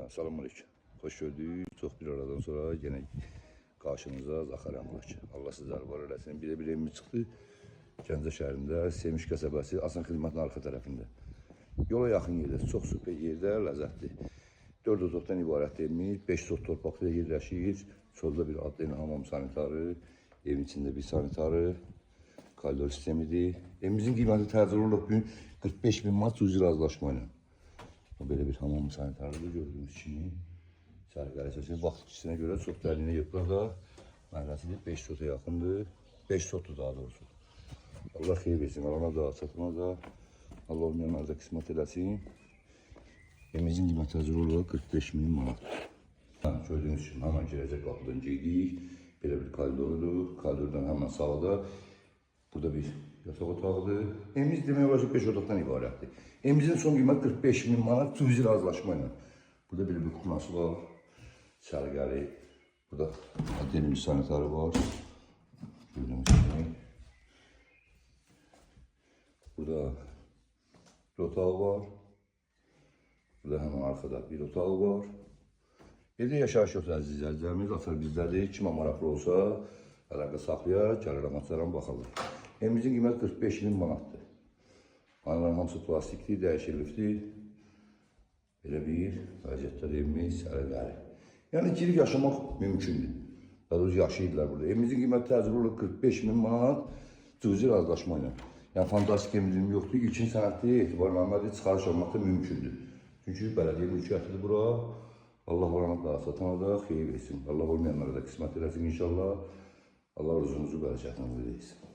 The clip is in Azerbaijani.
Selamünaleyküm. Hoş gördük. Çok bir aradan sonra yine karşınıza Zaxar Əmlak. Allah sizləri var eləsin. Bir evimiz çıxdı. Gəncə şəhərində, Sevinç qəsəbəsi, Asan Xidmətin arxa tərəfində. Yola yaxın yerdə, çox süper yerdə, ləzzətli. 4 otaqdan ibarət evimiz, 5 sot torpaqda yerləşir. Çöldə bir adlı hamam sanitarı, evin içində bir sanitarı, koridor sistemidir. Evimizin qiyməti tərcih olunub bugün 45 bin manat cüzi razılaşma ilə. Böyle bir hamam sanitarlığı gördüğünüz kimi sərgəli səsinin vaxt içisinə görə çox dərinə yapılar da məhəlləsi 5 sota yaxındır. 5 sotdur daha doğrusu. Allah xeyir versin, alana da, satına da, Allah olmayanlar da qismət eləsin. Evimizin qiyməti hazır olaraq 45 bin manat. Gördüğünüz kimi hemen girəcək qapıdan girdik. Belə bir koridordur. Koridordan hemen sağda burada bir yatak otağıdır. Evimiz demək olar ki 5 otaqdan ibarətdir. Evimizin son qiyməti 45 bin manat cüzi razılaşma ilə. Burada belə bir kuması var. Sərgəli. Burada adli sanitarı var. Gördüğünüz kimi. Burada bir otağı var. Burada hemen arkada bir otağı var. Evdə yaşayış yoxsa əziz izləyicilərimiz, açar bizdədir. Kimə maraqlı olsa, əlaqə saxlayar, gəlir amaçlarına baxalım. Evimizin qiyməti 45 bin manatdır. Aynaların hamısı plastikdir, dəyişilifdir. Belə bir vəziyyətdə evimiz sərgəli. Yəni girib yaşamaq mümkündür. Daha doğrusu yaşayırlar burada. Evimizin qiyməti tərcih olur 45 bin manat cüzi razılaşma ilə. Yəni fantastik evimizin yoxdur. İlkin sənətli etibarnamədir, çıxarış almaq da mümkündür. Çünki bələdiyyə mülkiyyətidir bura. Allah oranı da, satana da xeyir versin. Allah olmayanlara da qismət eləsin inşallah. Allah rızınızı bərəkətini versin.